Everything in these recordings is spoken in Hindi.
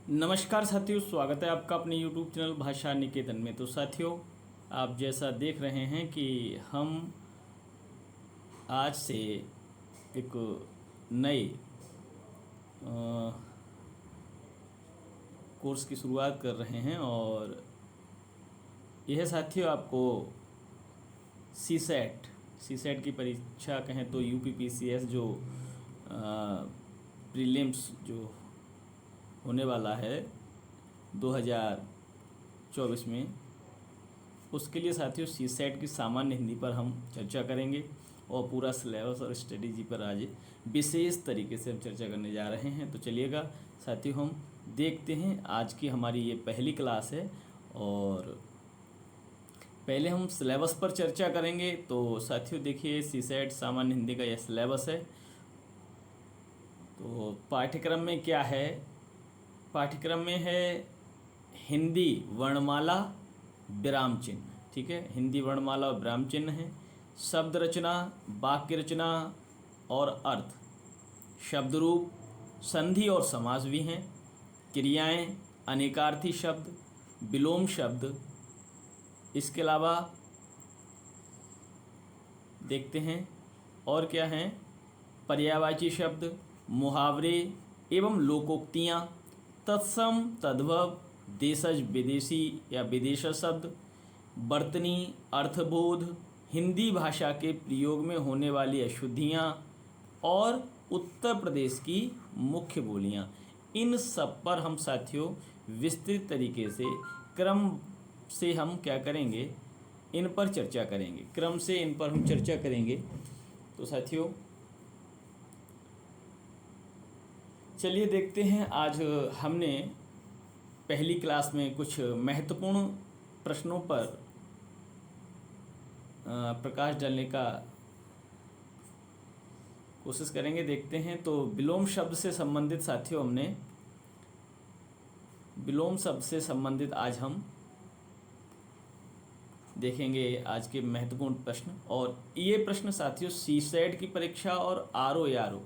नमस्कार साथियों, स्वागत है आपका अपने YouTube चैनल भाषा निकेतन में। तो साथियों, आप जैसा देख रहे हैं कि हम आज से एक नए कोर्स की शुरुआत कर रहे हैं और यह साथियों आपको सी सेट की परीक्षा कहें तो UPPCS जो प्रीलिम्स जो होने वाला है 2024 में, उसके लिए साथियों सी सेट की सामान्य हिंदी पर हम चर्चा करेंगे और पूरा सिलेबस और स्ट्रेटेजी पर आज विशेष तरीके से हम चर्चा करने जा रहे हैं। तो चलिएगा साथियों, हम देखते हैं। आज की हमारी ये पहली क्लास है और पहले हम सिलेबस पर चर्चा करेंगे। तो साथियों देखिए, सी सेट सामान्य हिंदी का यह सिलेबस है। तो पाठ्यक्रम में क्या है? पाठ्यक्रम में है हिंदी वर्णमाला विराम चिन्ह। ठीक है, हिंदी वर्णमाला और विराम चिन्ह है। शब्द रचना, वाक्य रचना और अर्थ, शब्द रूप, संधि और समास भी हैं। क्रियाएं, अनेकार्थी शब्द, विलोम शब्द। इसके अलावा देखते हैं और क्या हैं, पर्यायवाची शब्द, मुहावरे एवं लोकोक्तियाँ, तत्सम तद्भव, देशज विदेशी या विदेशज शब्द, वर्तनी, अर्थबोध, हिंदी भाषा के प्रयोग में होने वाली अशुद्धियाँ और उत्तर प्रदेश की मुख्य बोलियाँ। इन सब पर हम साथियों विस्तृत तरीके से क्रम से हम क्या करेंगे, इन पर चर्चा करेंगे। क्रम से इन पर हम चर्चा करेंगे। तो साथियों चलिए देखते हैं। आज हमने पहली क्लास में कुछ महत्वपूर्ण प्रश्नों पर प्रकाश डालने का कोशिश करेंगे। देखते हैं। तो विलोम शब्द से संबंधित साथियों, हमने विलोम शब्द से संबंधित आज हम देखेंगे आज के महत्वपूर्ण प्रश्न। और ये प्रश्न साथियों सी सेट की परीक्षा और RO,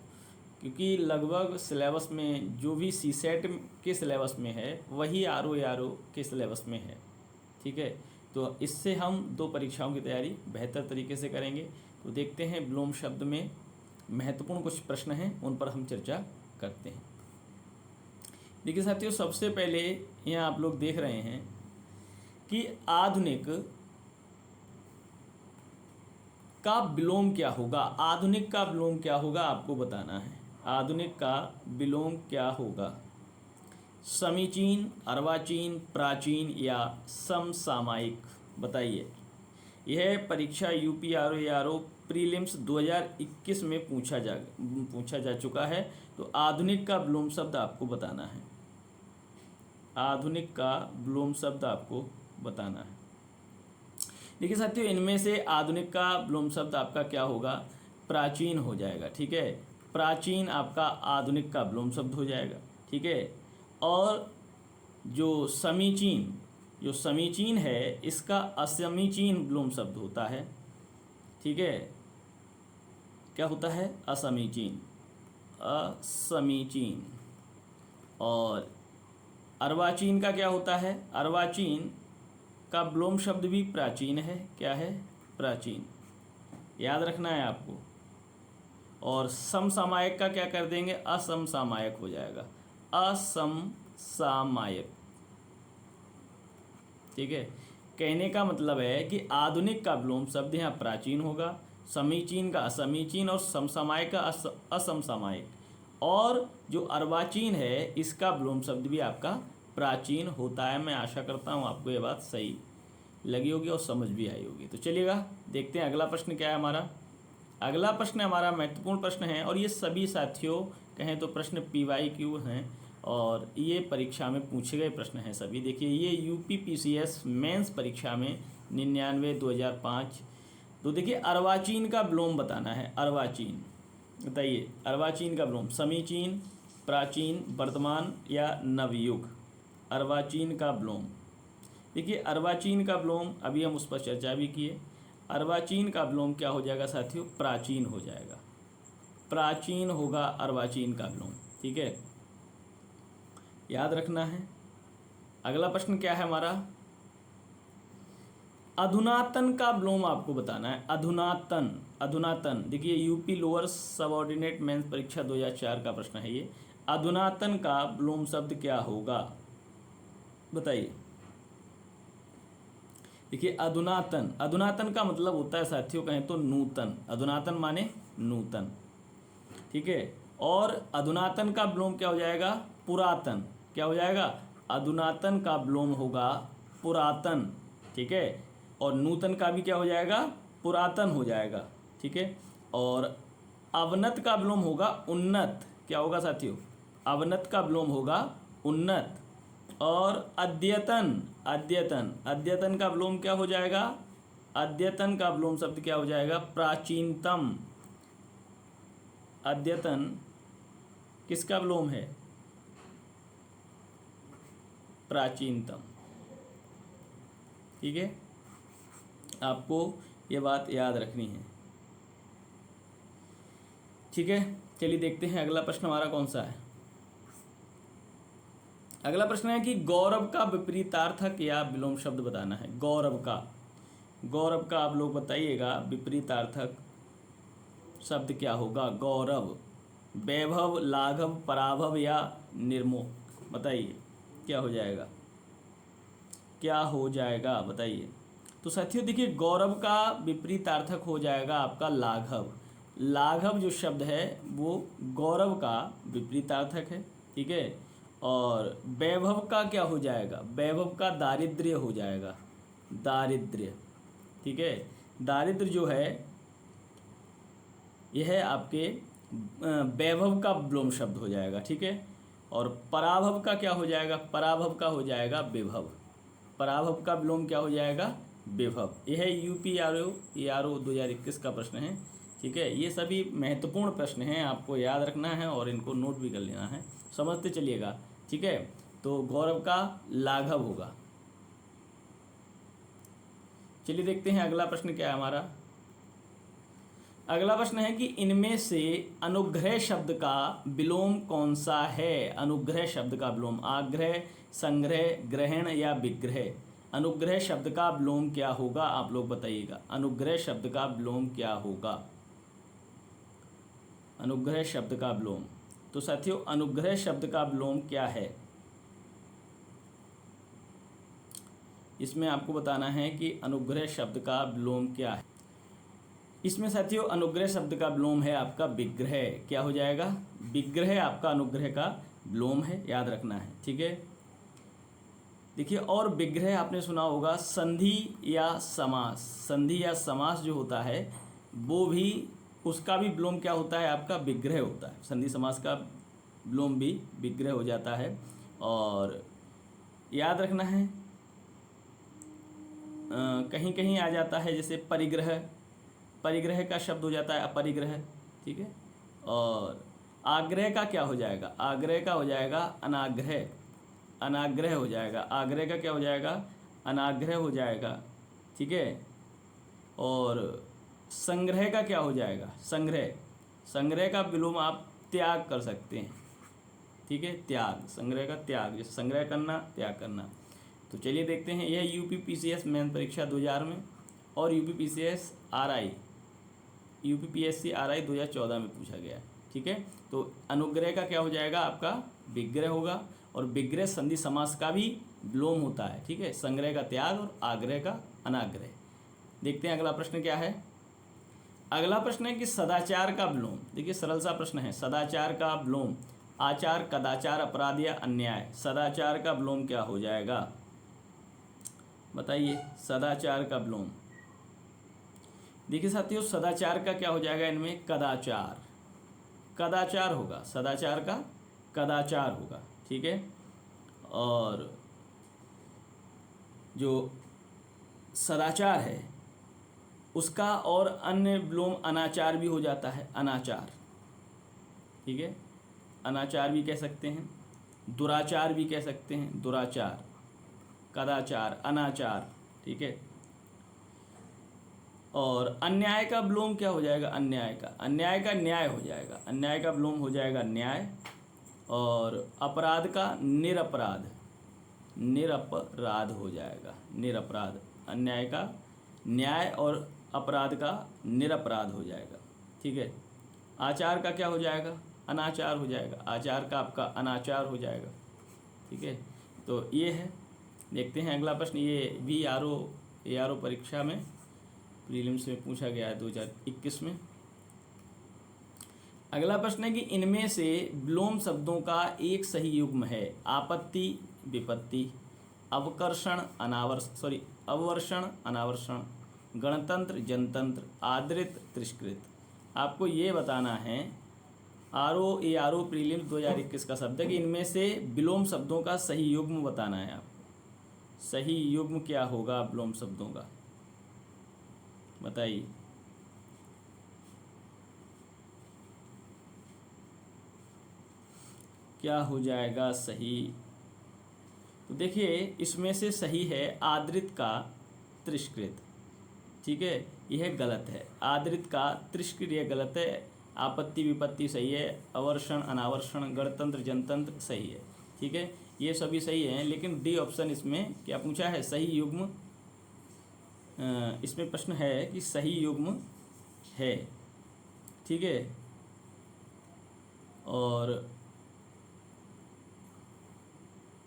क्योंकि लगभग सिलेबस में जो भी सी सेट के सिलेबस में है वही RO के सिलेबस में है। ठीक है, तो इससे हम दो परीक्षाओं की तैयारी बेहतर तरीके से करेंगे। तो देखते हैं, विलोम शब्द में महत्वपूर्ण कुछ प्रश्न हैं, उन पर हम चर्चा करते हैं। देखिए साथियों, सबसे पहले यहाँ आप लोग देख रहे हैं कि आधुनिक का विलोम क्या होगा। आधुनिक का विलोम क्या होगा आपको बताना है। आधुनिक का विलोम क्या होगा? समीचीन, अर्वाचीन, प्राचीन या समसामयिक? बताइए। यह परीक्षा UPRO प्रीलिम्स 2021 में पूछा जा चुका है। तो आधुनिक का विलोम शब्द आपको बताना है। आधुनिक का विलोम शब्द आपको बताना है। देखिए साथियों, इनमें से आधुनिक का विलोम शब्द आपका क्या होगा? प्राचीन हो जाएगा। ठीक है, प्राचीन आपका आधुनिक का विलोम शब्द हो जाएगा। ठीक है, और जो समीचीन है इसका असमीचीन विलोम शब्द होता है। ठीक है, क्या होता है? असमीचीन। और अर्वाचीन का क्या होता है? अर्वाचीन का विलोम शब्द भी प्राचीन है। क्या है? प्राचीन। याद रखना है आपको। और समसामयिक का क्या कर देंगे? असमसामयिक हो जाएगा। असमसामयिक। ठीक है, कहने का मतलब है कि आधुनिक का विलोम शब्द यहाँ प्राचीन होगा, समीचीन का असमीचीन और समसामयिक का असमसामयिक। और जो अर्वाचीन है इसका विलोम शब्द भी आपका प्राचीन होता है। मैं आशा करता हूँ आपको ये बात सही लगी होगी और समझ भी आई होगी। तो चलिएगा देखते हैं अगला प्रश्न क्या है हमारा। अगला प्रश्न हमारा महत्वपूर्ण प्रश्न है और ये सभी साथियों कहें तो प्रश्न PYQ हैं और ये परीक्षा में पूछे गए प्रश्न हैं सभी। देखिए, ये UPPCS मेंस परीक्षा में 99/2005। तो देखिए, अर्वाचीन का विलोम बताना है। अर्वाचीन बताइए। अर्वाचीन का विलोम समीचीन, प्राचीन, वर्तमान या नवयुग? अर्वाचीन का विलोम। देखिए, अर्वाचीन का विलोम अभी हम उस पर चर्चा भी किए। अर्वाचीन का विलोम क्या हो जाएगा साथियों? प्राचीन हो जाएगा। प्राचीन होगा अर्वाचीन का विलोम। ठीक है, याद रखना है। अगला प्रश्न क्या है हमारा, अधुनातन का विलोम आपको बताना है। अधुनातन, अधुनातन देखिए यूपी लोअर सबऑर्डिनेट मेंस परीक्षा 2004 का प्रश्न है ये। अधुनातन का विलोम शब्द क्या होगा, बताइए। देखिए अधुनातन, अधुनातन का मतलब होता है साथियों कहें तो नूतन। अधुनातन माने नूतन, ठीक है। और अधुनातन का विलोम क्या हो जाएगा, पुरातन। क्या हो जाएगा, अधुनातन का विलोम होगा पुरातन, ठीक है। और नूतन का भी क्या हो जाएगा, पुरातन हो जाएगा, ठीक है। और अवनत का विलोम होगा उन्नत। क्या होगा साथियों, अवनत का विलोम होगा उन्नत। और अद्यतन, अद्यतन, अद्यतन का विलोम क्या हो जाएगा, अद्यतन का विलोम शब्द क्या हो जाएगा, प्राचीनतम। अद्यतन किसका विलोम है, प्राचीनतम, ठीक है। आपको ये बात याद रखनी है, ठीक है। चलिए देखते हैं अगला प्रश्न हमारा कौन सा है। अगला प्रश्न है कि गौरव का विपरीतार्थक या विलोम शब्द बताना है। गौरव का, गौरव का आप लोग बताइएगा विपरीतार्थक शब्द क्या होगा। गौरव, वैभव, लाघव, पराभव या निर्मोह, बताइए क्या हो जाएगा, क्या हो जाएगा बताइए। तो साथियों देखिए गौरव का विपरीतार्थक हो जाएगा आपका लाघव। लाघव जो शब्द है वो गौरव का विपरीतार्थक है, ठीक है। और वैभव का क्या हो जाएगा, वैभव का दारिद्र्य हो जाएगा, दारिद्र्य, ठीक है। दारिद्र्य जो है यह आपके वैभव का विलोम शब्द हो जाएगा, ठीक है। और पराभव का क्या हो जाएगा, पराभव का हो जाएगा विभव। पराभव का विलोम क्या हो जाएगा, विभव। यह यूपी आरओ 2021 का प्रश्न है, ठीक है। ये सभी महत्वपूर्ण प्रश्न हैं, आपको याद रखना है और इनको नोट भी कर लेना है, समझते चलिएगा, ठीक है। तो गौरव का लाघव होगा। चलिए देखते हैं अगला प्रश्न क्या है हमारा। अगला प्रश्न है कि इनमें से अनुग्रह शब्द का विलोम कौन सा है। अनुग्रह शब्द का विलोम, आग्रह, संग्रह, ग्रहण या विग्रह। अनुग्रह शब्द का विलोम क्या होगा आप लोग बताइएगा। अनुग्रह शब्द का विलोम क्या होगा, अनुग्रह शब्द का विलोम। तो साथियों अनुग्रह शब्द का विलोम क्या है, इसमें आपको बताना है कि अनुग्रह शब्द का विलोम क्या है। इसमें साथियों अनुग्रह शब्द का विलोम है आपका विग्रह। क्या हो जाएगा, विग्रह आपका अनुग्रह का विलोम है, याद रखना है, ठीक है। देखिए और विग्रह आपने सुना होगा संधि या समास। संधि या समास जो होता है वो भी, उसका भी विलोम क्या होता है आपका विग्रह होता है। संधि समास का विलोम भी विग्रह हो जाता है। और याद रखना है कहीं कहीं आ जाता है जैसे परिग्रह, परिग्रह का शब्द हो जाता है अपरिग्रह, ठीक है। और आग्रह का क्या हो जाएगा, आग्रह का हो जाएगा अनाग्रह, अनाग्रह हो जाएगा। आग्रह का क्या हो जाएगा, अनाग्रह हो जाएगा, ठीक है। और संग्रह का क्या हो जाएगा, संग्रह, संग्रह का विलोम आप त्याग कर सकते हैं, ठीक है। त्याग, संग्रह का त्याग, जैसे संग्रह करना त्याग करना। तो चलिए देखते हैं, यह यूपी पीसीएस मेन परीक्षा 2000 में और UP PCS RI, UP PSC RI 2014 में पूछा गया है, ठीक है। तो अनुग्रह का क्या हो जाएगा आपका विग्रह होगा। और विग्रह संधि समास का भी विलोम होता है, ठीक है। संग्रह का त्याग और आग्रह का अनाग्रह। देखते हैं अगला प्रश्न क्या है। अगला प्रश्न है कि सदाचार का विलोम। देखिए सरल सा प्रश्न है, सदाचार का विलोम आचार, कदाचार, अपराध या अन्याय। सदाचार का विलोम क्या हो जाएगा बताइए, सदाचार का विलोम। देखिए साथियों सदाचार का क्या हो जाएगा इनमें, कदाचार, कदाचार होगा, सदाचार का कदाचार होगा, ठीक है। और जो सदाचार है उसका और अन्य विलोम अनाचार भी हो जाता है, अनाचार, ठीक है। अनाचार भी कह सकते हैं, दुराचार भी कह सकते हैं, दुराचार, कदाचार, अनाचार, ठीक है। और अन्याय का विलोम क्या हो जाएगा, अन्याय का, अन्याय का न्याय हो जाएगा, अन्याय का विलोम हो जाएगा न्याय। और अपराध का निरपराध, निरपराध हो जाएगा, निरपराध। अन्याय का न्याय और अपराध का निरपराध हो जाएगा, ठीक है। आचार का क्या हो जाएगा? अनाचार हो जाएगा, आचार का आपका अनाचार हो जाएगा, ठीक है। तो ये है, देखते हैं अगला प्रश्न। ये भी ARO परीक्षा में प्रीलिम्स में पूछा गया है 2021 में। अगला प्रश्न है कि इनमें से विलोम शब्दों का एक सही युग्म है। आपत्ति, विपत्ति, अववर्षण अनावर्षण, गणतंत्र, जनतंत्र, आदृत, तिरस्कृत। आपको ये बताना है, ARO प्रीलिम्स 2021 का शब्द है कि इनमें से विलोम शब्दों का सही युग्म बताना है। आप सही युग्म क्या होगा विलोम शब्दों का, बताइए। क्या हो जाएगा सही? तो देखिए, इसमें से सही है आदृत का तिरस्कृत, ठीक है, यह गलत है। आदृत का तिरस्कृत यह गलत है। आपत्ति, विपत्ति सही है। अवर्षण, अनावर्षण, गणतंत्र, जनतंत्र सही है, ठीक है, ये सभी सही हैं। लेकिन डी ऑप्शन इसमें क्या पूछा है? सही युग्म। इसमें प्रश्न है कि सही युग्म है, ठीक है। और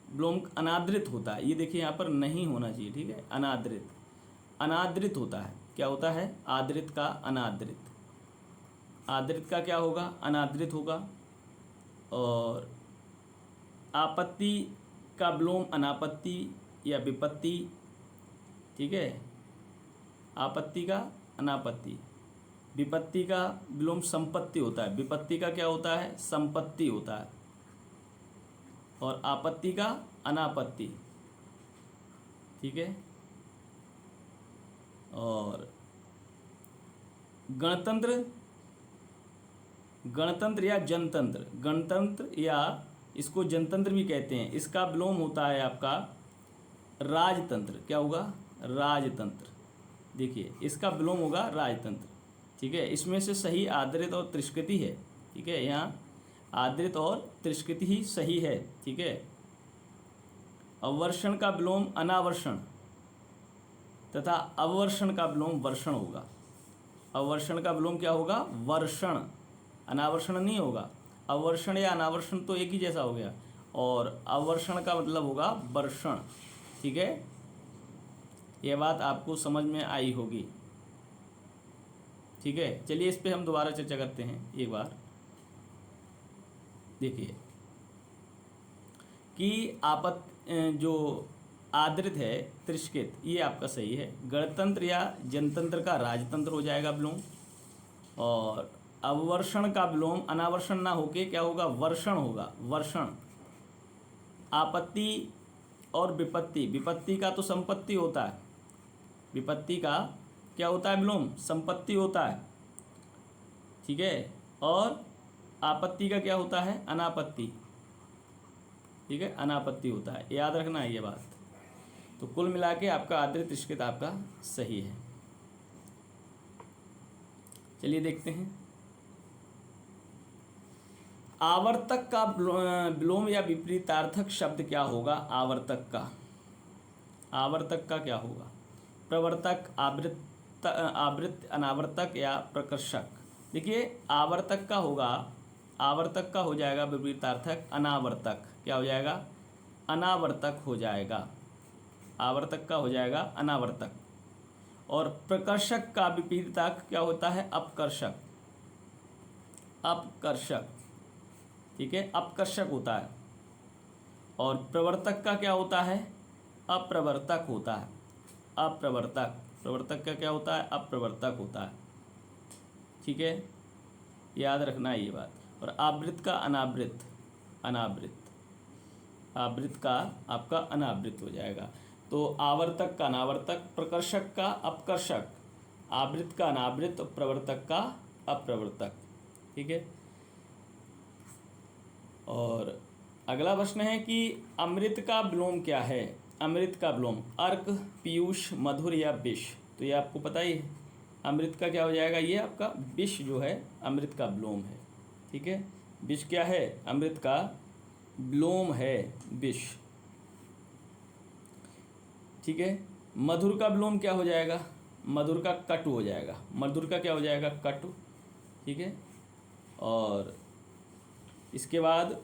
विलोम अनादृत होता है, ये देखिए यहाँ पर नहीं होना चाहिए, ठीक है। अनादृत होता है। क्या होता है? आदृत का अनादृत। आदृत का क्या होगा? अनादृत होगा। और आपत्ति का विलोम अनापत्ति या विपत्ति, ठीक है। आपत्ति का अनापत्ति। विपत्ति का विलोम संपत्ति होता है। विपत्ति का क्या होता है? संपत्ति होता है। और आपत्ति का अनापत्ति, ठीक है। और गणतंत्र या जनतंत्र, गणतंत्र या इसको जनतंत्र भी कहते हैं, इसका विलोम होता है आपका राजतंत्र। क्या होगा? राजतंत्र। देखिए, इसका विलोम होगा राजतंत्र, ठीक है। इसमें से सही आदृत और तिरस्कृति है, ठीक है। यहाँ आदृत और तिरस्कृति ही सही है, ठीक है। अवर्षण का विलोम अनावर्षण तथा अवर्षण का विलोम वर्षण होगा। अवर्षण का विलोम क्या होगा? वर्षण, अनावर्षण नहीं होगा। अवर्षण या अनावर्षण तो एक ही जैसा हो गया, और अवर्षण का मतलब होगा वर्षण, ठीक है। यह बात आपको समझ में आई होगी, ठीक है। चलिए, इस पे हम दोबारा चर्चा करते हैं एक बार। देखिए कि जो आदृत है तिरस्कृत, ये आपका सही है। गणतंत्र या जनतंत्र का राजतंत्र हो जाएगा विलोम। और अवर्षण का विलोम अनावर्षण ना होके क्या होगा? वर्षण होगा, वर्षण। आपत्ति और विपत्ति, विपत्ति का तो संपत्ति होता है। विपत्ति का क्या होता है? विलोम संपत्ति होता है, ठीक है। और आपत्ति का क्या होता है? अनापत्ति, ठीक है, अनापत्ति होता है। याद रखना है ये बात। तो कुल मिला के आपका आदृत तिरस्कृत आपका सही है। चलिए देखते हैं, आवर्तक का विलोम या विपरीतार्थक शब्द क्या होगा? आवर्तक का क्या होगा? प्रवर्तक, आवृत्त, अनावर्तक या प्रकर्षक। देखिए, आवर्तक का हो जाएगा विपरीतार्थक अनावर्तक। क्या हो जाएगा? अनावर्तक हो जाएगा। आवर्तक का हो जाएगा अनावर्तक। और प्रकर्षक का विपरीतार्थ क्या होता है? अपकर्षक, ठीक है, अपकर्षक होता है। और प्रवर्तक का क्या होता है? अप्रवर्तक होता है। प्रवर्तक का क्या होता है? अप्रवर्तक होता है, ठीक है, याद रखना है ये बात। और आवृत्त का अनावृत, आवृत्त का आपका अनावृत हो जाएगा। तो आवर्तक का अनावर्तक, प्रकर्षक का अपकर्षक, आवृत्त का अनावृत, प्रवर्तक का अप्रवर्तक, ठीक है। और अगला प्रश्न है कि अमृत का विलोम क्या है? अमृत का विलोम अर्क, पीयूष, मधुर या विष। तो ये आपको पता ही है। अमृत का क्या हो जाएगा? ये आपका विष जो है अमृत का विलोम है, ठीक है। विष क्या है? अमृत का विलोम है विष। ठीक है, मधुर का विलोम क्या हो जाएगा? मधुर का कटु हो जाएगा। मधुर का क्या हो जाएगा? कटु। ठीक है, और इसके बाद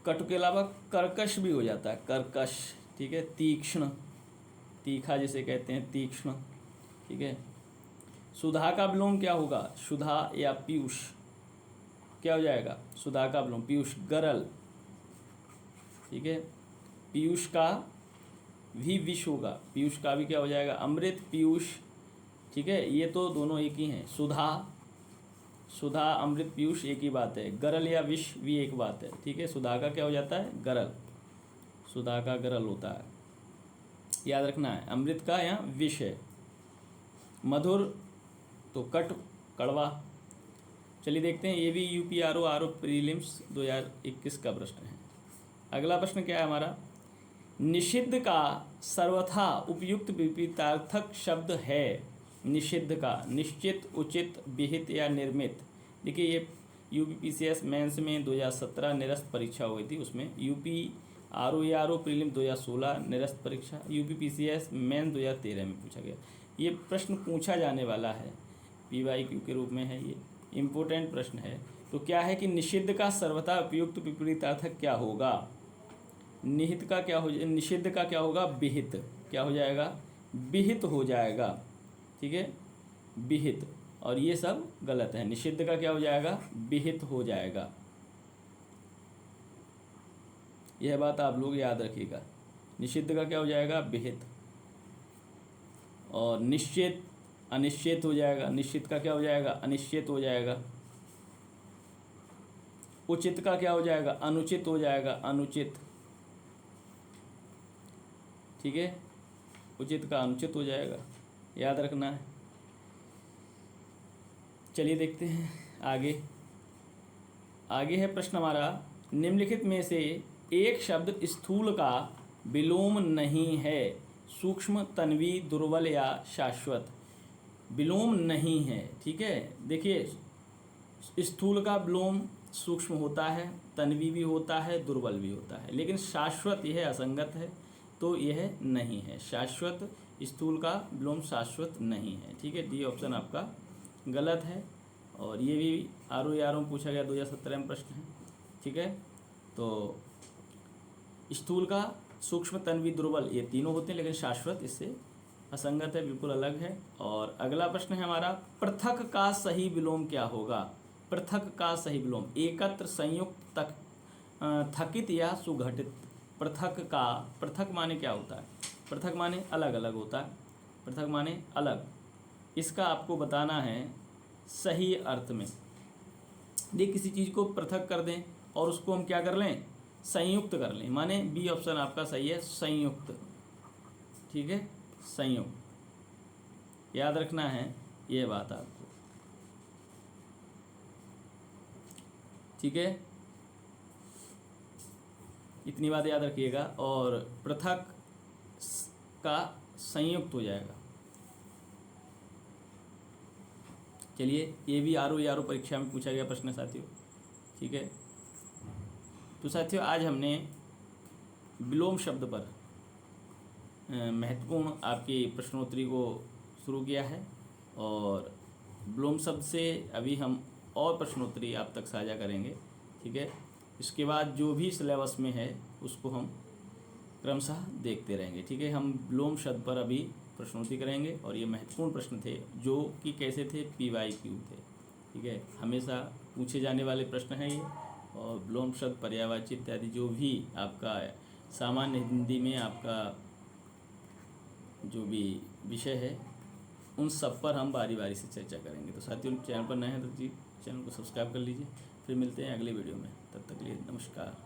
कटु के अलावा कर्कश भी हो जाता है, कर्कश। ठीक है, तीक्ष्ण, तीखा जिसे कहते हैं, तीक्ष्ण। ठीक है, सुधा का विलोम क्या होगा? सुधा या पीयूष, क्या हो जाएगा? सुधा का विलोम पीयूष, गरल। ठीक है, पीयूष का भी विष होगा, पीयूष का भी क्या हो जाएगा? अमृत, पीयूष। ठीक है, ये तो दोनों एक ही हैं। सुधा, सुधा, अमृत, पीयूष एक ही बात है। गरल या विष भी एक बात है। ठीक है, सुधा का क्या हो जाता है? गरल, सुधा का गरल होता है, याद रखना है। अमृत का यहाँ विष है। मधुर तो कट, कड़वा। चलिए देखते हैं, ये भी यूपीआरओ आरओ प्रीलिम्स 2021 का प्रश्न है। अगला प्रश्न क्या है हमारा? निषिद्ध का सर्वथा उपयुक्त विपरीतार्थक शब्द है। निषिद्ध का निश्चित, उचित, विहित या निर्मित। देखिए, ये यूपीपीसीएस मेंस में 2017 निरस्त परीक्षा हुई थी, उसमें यूपीआरओ प्रीलिम 2016 निरस्त परीक्षा, यूपीपीसीएस मेंस 2013 में पूछा गया। ये प्रश्न पूछा जाने वाला है, पीवाईक्यू के रूप में है, ये इम्पोर्टेंट प्रश्न है। तो क्या है कि निषिद्ध का सर्वथा उपयुक्त विपरीतार्थक क्या होगा? निहित का क्या हो, निषिद्ध का क्या होगा? विहित। क्या हो जाएगा? विहित हो जाएगा। ठीक है, विहित, और ये सब गलत है। निषिद्ध का क्या हो जाएगा? विहित हो जाएगा। यह बात आप लोग याद रखिएगा। निषिद्ध का क्या हो जाएगा? विहित। और निश्चित, अनिश्चित हो जाएगा। निश्चित का क्या हो जाएगा? अनिश्चित हो जाएगा। उचित का क्या हो जाएगा? अनुचित हो जाएगा, अनुचित। ठीक है, उचित का अनुचित हो जाएगा, याद रखना है। चलिए देखते हैं आगे। आगे है प्रश्न हमारा, निम्नलिखित में से एक शब्द स्थूल का विलोम नहीं है। सूक्ष्म, तन्वी, दुर्बल या शाश्वत। विलोम नहीं है। ठीक है, देखिए, स्थूल का विलोम सूक्ष्म होता है, तन्वी भी होता है, दुर्बल भी होता है, लेकिन शाश्वत यह असंगत है, तो यह नहीं है। शाश्वत, स्थूल का विलोम शाश्वत नहीं है। ठीक है, डी ऑप्शन आपका गलत है। और ये भी आरओ में पूछा गया, 2017 में प्रश्न है। ठीक है, तो स्थूल का सूक्ष्म, तन्वी, दुर्बल ये तीनों होते हैं, लेकिन शाश्वत इससे असंगत है, बिल्कुल अलग है। और अगला प्रश्न है हमारा, पृथक का सही विलोम क्या होगा? पृथक का सही विलोम एकत्र, संयुक्त, थकित या सुघटित। पृथक का, पृथक माने क्या होता है? पृथक माने अलग अलग होता है, पृथक माने अलग। इसका आपको बताना है सही अर्थ में। देख, किसी चीज़ को पृथक कर दें और उसको हम क्या कर लें? संयुक्त कर लें, माने बी ऑप्शन आपका सही है, संयुक्त। ठीक है, संयुक्त, याद रखना है ये बात आपको। ठीक है, इतनी बात याद रखिएगा। और पृथक का संयुक्त हो जाएगा। चलिए, ये भी आरओ परीक्षा में पूछा गया प्रश्न साथियों। ठीक है, तो साथियों आज हमने विलोम शब्द पर महत्वपूर्ण आपकी प्रश्नोत्तरी को शुरू किया है, और विलोम शब्द से अभी हम और प्रश्नोत्तरी आप तक साझा करेंगे। ठीक है, इसके बाद जो भी सिलेबस में है उसको हम क्रमशः देखते रहेंगे। ठीक है, हम विलोम शब्द पर अभी प्रश्नोत्तरी करेंगे, और ये महत्वपूर्ण प्रश्न थे जो कि कैसे थे? पीवाईक्यू थे। ठीक है, हमेशा पूछे जाने वाले प्रश्न हैं ये। और विलोम शब्द, पर्यायवाची इत्यादि जो भी आपका सामान्य हिंदी में आपका जो भी विषय है, उन सब पर हम बारी बारी से चर्चा करेंगे। तो साथियों, चैनल पर नए हैं तो जी चैनल को सब्सक्राइब कर लीजिए। फिर मिलते हैं अगले वीडियो में, तब तक के लिए नमस्कार।